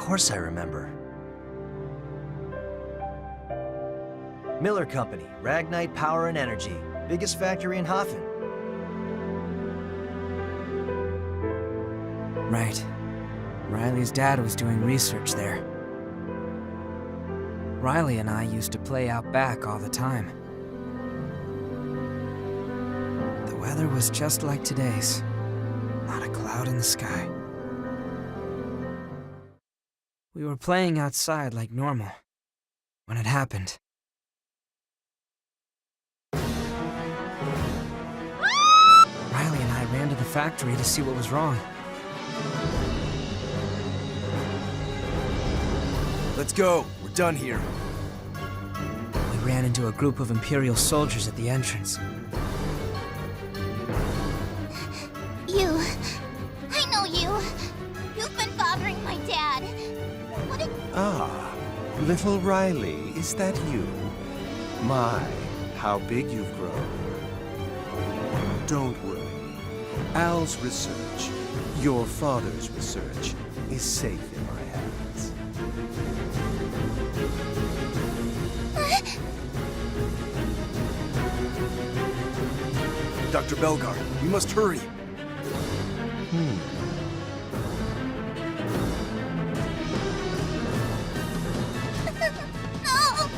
course I remember. Miller Company, Ragnite Power and Energy. Biggest factory in Hafen. Right. Riley's dad was doing research there. Riley and I used to play out back all the time. The weather was just like today's. Not a cloud in the sky. We were playing outside like normal when it happened. Riley and I ran to the factory to see what was wrong. Let's go. We're done here. We ran into a group of Imperial soldiers at the entrance. You. I know you. You've been bothering my dad. What did... Ah, little Riley, is that you? My, how big you've grown. Don't worry. Al's research, your father's research, is safe in my hands. Dr. Belgar, we must hurry. No!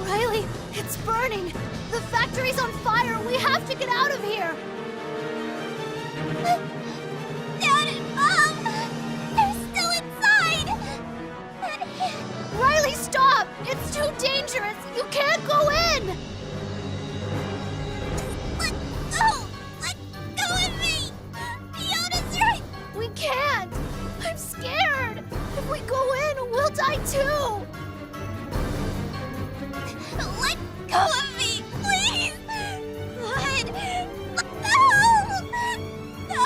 Riley, it's burning! The factory's on fire! We have to get out of here! Dad and Mom! They're still inside! Riley, stop! It's too dangerous! You can't go in! Let go! Let go of me! Fiona's right! We can't! I'm scared! If we go in, we'll die too! Let go of me, please! Let no! No!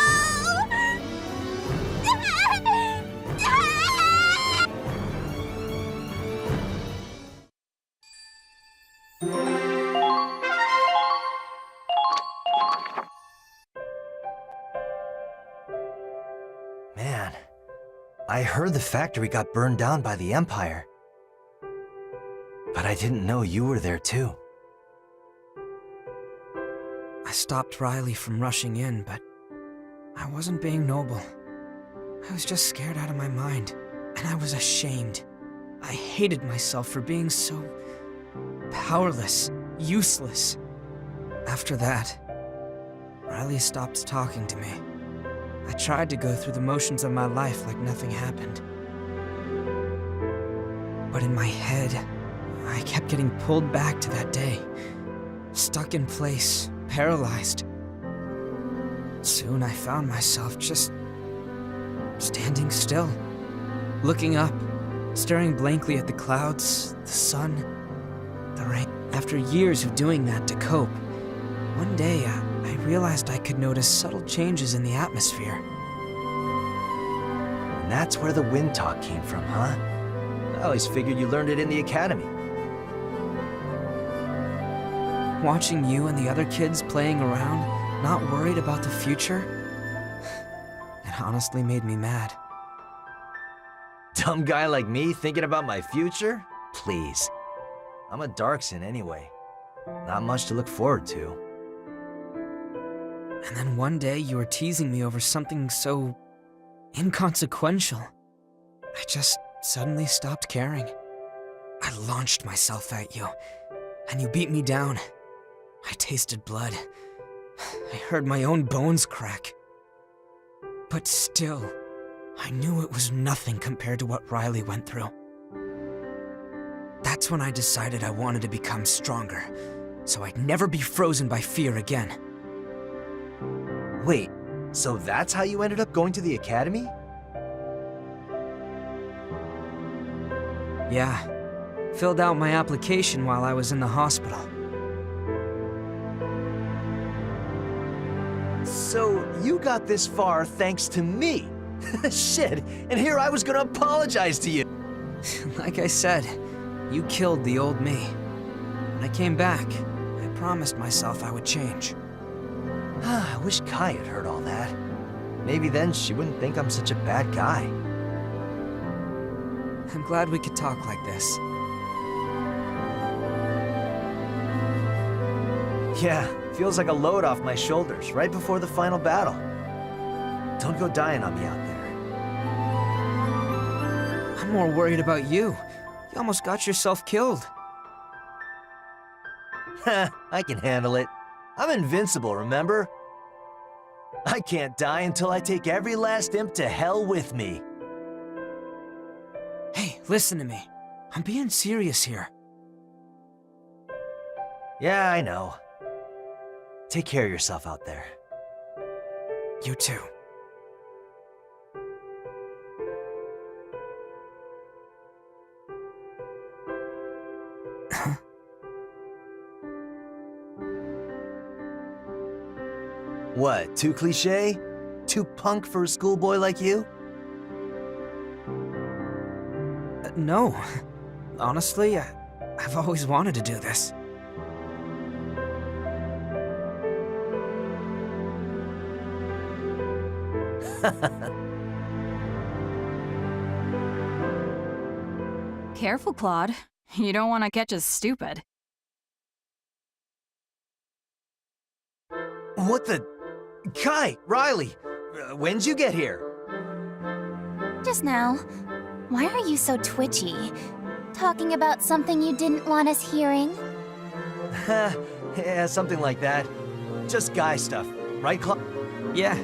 Man, I heard the factory got burned down by the Empire. But I didn't know you were there too. I stopped Riley from rushing in, but I wasn't being noble. I was just scared out of my mind, and I was ashamed. I hated myself for being so powerless, useless. After that, Riley stopped talking to me. I tried to go through the motions of my life like nothing happened. But in my head, I kept getting pulled back to that day. Stuck in place, paralyzed. Soon I found myself just standing still, looking up, staring blankly at the clouds, the sun, the rain. After years of doing that to cope, one day I realized I could notice subtle changes in the atmosphere. And that's where the wind talk came from, huh? I always figured you learned it in the academy. Watching you and the other kids playing around, not worried about the future, it honestly made me mad. Dumb guy like me thinking about my future? Please. I'm a Darkson anyway. Not much to look forward to. And then one day you were teasing me over something so inconsequential. I just suddenly stopped caring. I launched myself at you, and you beat me down. I tasted blood. I heard my own bones crack. But still, I knew it was nothing compared to what Riley went through. That's when I decided I wanted to become stronger, so I'd never be frozen by fear again. Wait, so that's how you ended up going to the academy? Yeah, filled out my application while I was in the hospital. So you got this far thanks to me. Shit, and here I was gonna apologize to you. Like I said, you killed the old me. When I came back, I promised myself I would change. I wish Kai had heard all that. Maybe then she wouldn't think I'm such a bad guy. I'm glad we could talk like this. Yeah, feels like a load off my shoulders right before the final battle. Don't go dying on me out there. I'm more worried about you. You almost got yourself killed. Ha, I can handle it. I'm invincible, remember? I can't die until I take every last imp to hell with me. Hey, listen to me. I'm being serious here. Yeah, I know. Take care of yourself out there. You too. What, too cliche? Too punk for a schoolboy like you? No. Honestly, I've always wanted to do this. Careful, Claude. You don't want to catch us stupid. What the... Kai, Riley, when'd you get here? Just now. Why are you so twitchy? Talking about something you didn't want us hearing? Yeah, something like that. Just guy stuff, right, Cla... Yeah,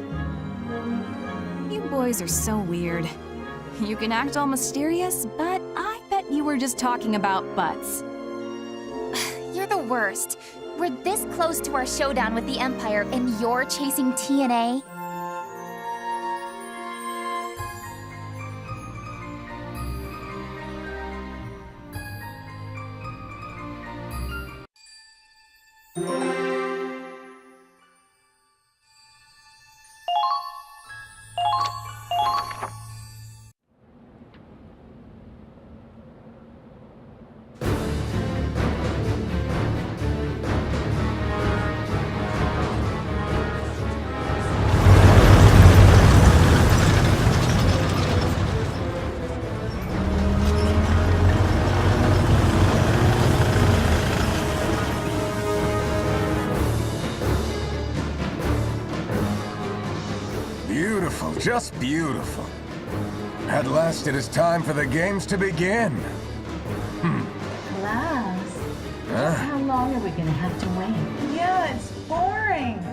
You boys are so weird. You can act all mysterious, but I bet you were just talking about butts. You're the worst. We're this close to our showdown with the Empire, and you're chasing TNA? Beautiful, just beautiful. At last it is time for the games to begin. Class, Huh? how long are we gonna have to wait? Yeah, it's boring.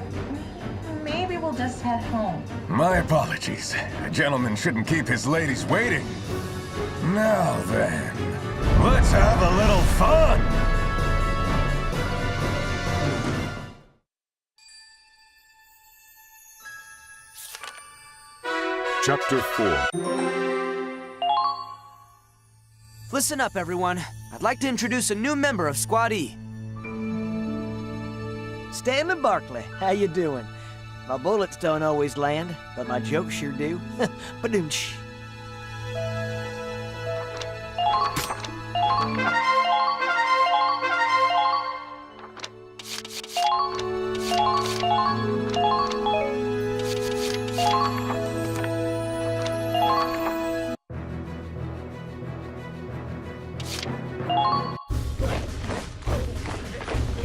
Maybe we'll just head home. My apologies. A gentleman shouldn't keep his ladies waiting. Now then, let's have a little fun! Chapter 4. listen up, everyone. I'd like to introduce a new member of Squad E. Stanley Barkley, how you doing? My bullets don't always land, but my jokes sure do. Badoonch.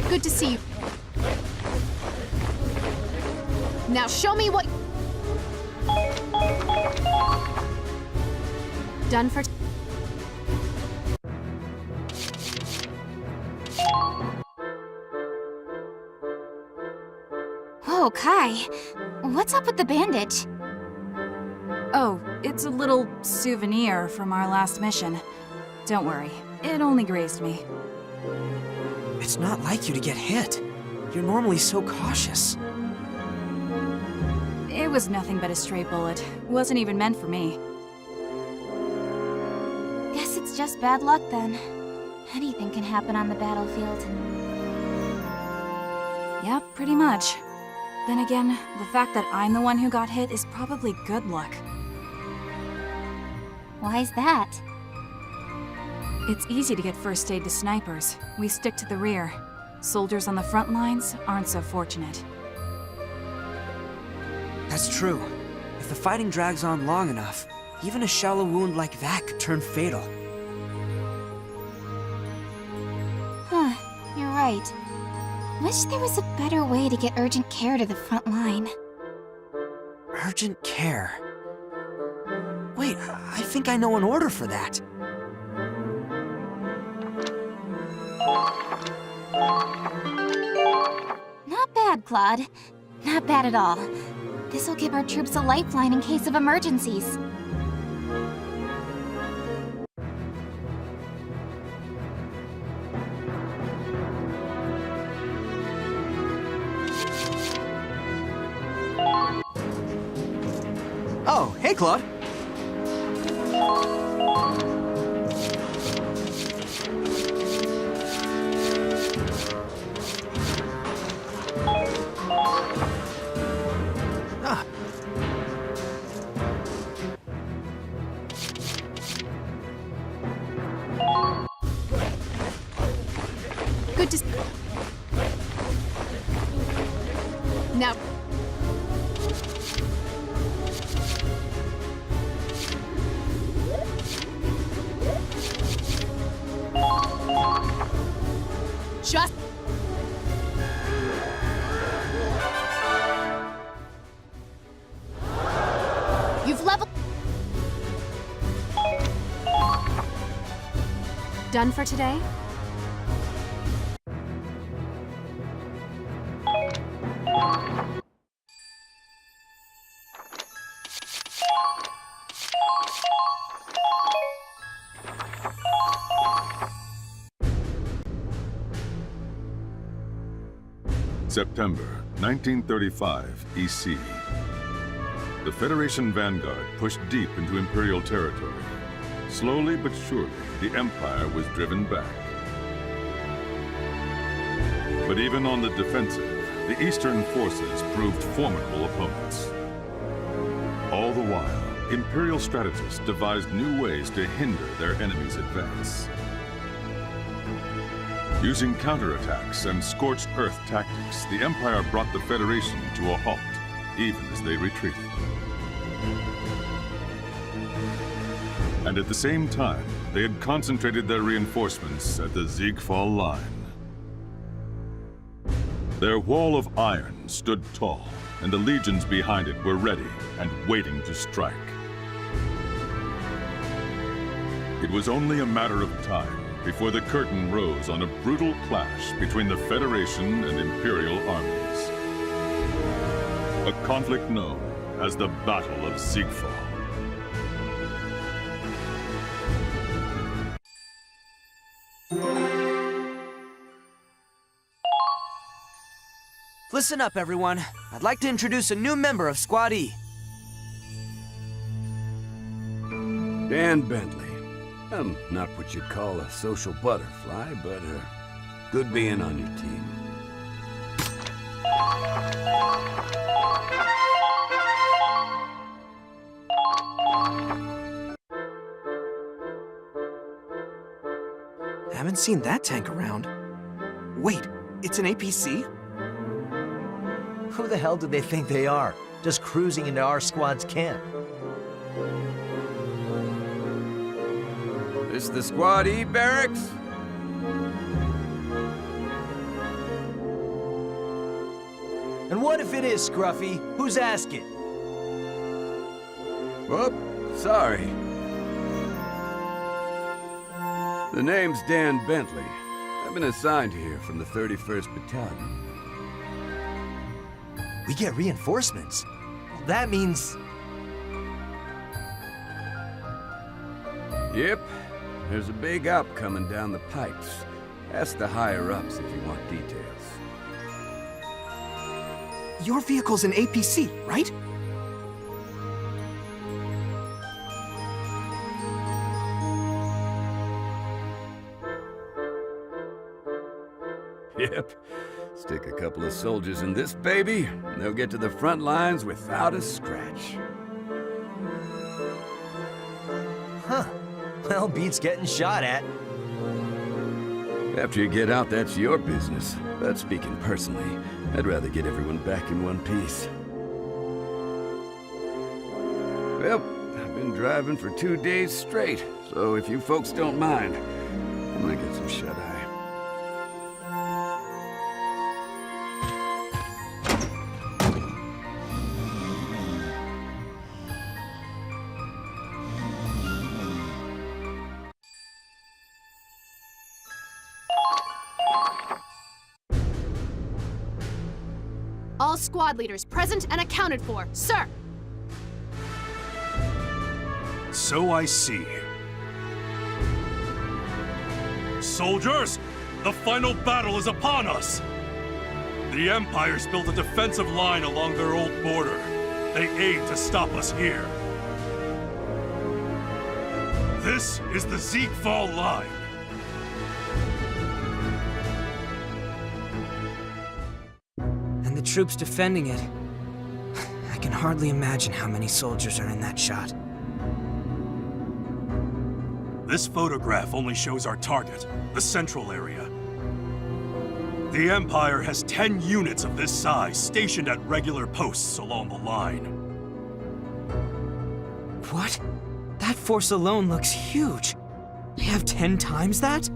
Good to see you. Now show me what... Done for... Whoa, Kai. What's up with the bandage? Oh, it's a little souvenir from our last mission. Don't worry, it only grazed me. It's not like you to get hit. You're normally so cautious. It was nothing but a stray bullet. Wasn't even meant for me. Guess it's just bad luck then. Anything can happen on the battlefield. Yep, pretty much. Then again, the fact that I'm the one who got hit is probably good luck. Why's that? It's easy to get first aid to snipers. We stick to the rear. Soldiers on the front lines aren't so fortunate. That's true. If the fighting drags on long enough, even a shallow wound like that could turn fatal. right. Wish there was a better way to get urgent care to the front line. Urgent care. Wait, I think I know an order for that. Not bad, Claude. Not bad at all. This'll give our troops a lifeline in case of emergencies. Oh, hey, Claude. Ah. Good to Now. Just You've leveled Done for today? September 1935 EC. The Federation vanguard pushed deep into Imperial territory. Slowly but surely, the Empire was driven back. But even on the defensive, the Eastern forces proved formidable opponents. All the while, Imperial strategists devised new ways to hinder their enemy's advance. Using counterattacks and scorched earth tactics, the Empire brought the Federation to a halt, even as they retreated. And at the same time, they had concentrated their reinforcements at the Siegval line. Their wall of iron stood tall, and the legions behind it were ready and waiting to strike. It was only a matter of time before the curtain rose on a brutal clash between the Federation and Imperial armies. A conflict known as the Battle of Siegval. Listen up, everyone. I'd like to introduce a new member of Squad E. Dan Bentley. I'm not what you'd call a social butterfly, but good being on your team. Haven't seen that tank around. Wait, it's an APC? Who the hell do they think they are? Just cruising into our squad's camp. This the Squad E barracks? And what if it is, Scruffy? Who's asking? Whoop, sorry. The name's Dan Bentley. I've been assigned here from the 31st Battalion. We get reinforcements. That means... Yep. There's a big op coming down the pipes. Ask the higher-ups if you want details. Your vehicle's an APC, right? Yep. Stick a couple of soldiers in this baby, and they'll get to the front lines without a scratch. Huh. Well, beats getting shot at. After you get out, that's your business. But speaking personally, I'd rather get everyone back in one piece. Well, I've been driving for 2 days straight, so if you folks don't mind, I'm gonna get some shut-eye. All squad leaders present and accounted for, sir. So I see. Soldiers, the final battle is upon us! The Empire's built a defensive line along their old border. They aim to stop us here. This is the Siegval line. And the troops defending it. I can hardly imagine how many soldiers are in that shot. This photograph only shows our target, the central area. The Empire has 10 units of this size stationed at regular posts along the line. What? That force alone looks huge. They have 10 times that?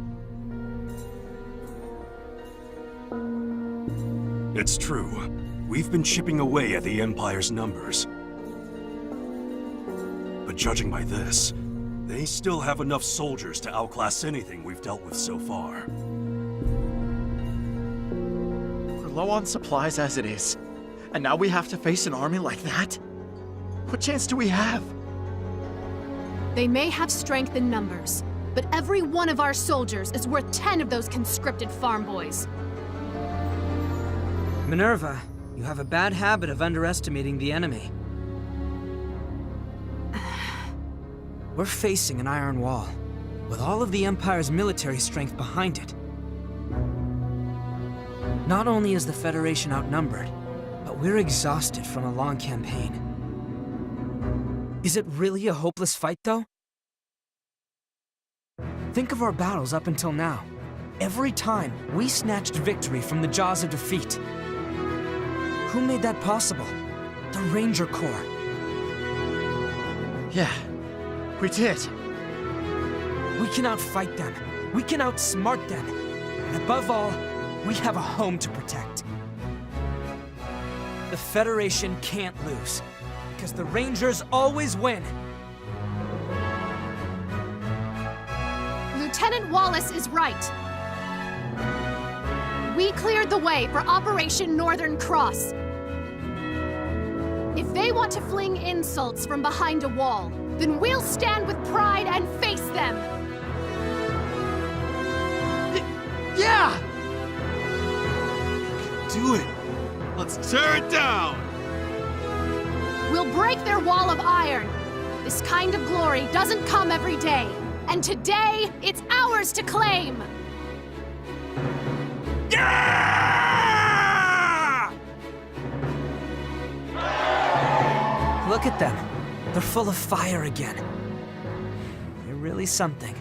It's true. We've been chipping away at the Empire's numbers. But judging by this, they still have enough soldiers to outclass anything we've dealt with so far. We're low on supplies as it is, and now we have to face an army like that? What chance do we have? They may have strength in numbers, but every one of our soldiers is worth 10 of those conscripted farm boys. Minerva, you have a bad habit of underestimating the enemy. We're facing an iron wall, with all of the Empire's military strength behind it. Not only is the Federation outnumbered, but we're exhausted from a long campaign. Is it really a hopeless fight, though? Think of our battles up until now. Every time, we snatched victory from the jaws of defeat. Who made that possible? The Ranger Corps. Yeah, we did. We can outfight them. We can outsmart them. And above all, we have a home to protect. The Federation can't lose, because the Rangers always win. Lieutenant Wallace is right. We cleared the way for Operation Northern Cross. If they want to fling insults from behind a wall, then we'll stand with pride and face them. Yeah! Do it! Let's tear it down! We'll break their wall of iron. This kind of glory doesn't come every day. And today, it's ours to claim! Yeah! Look at them. They're full of fire again. They're really something.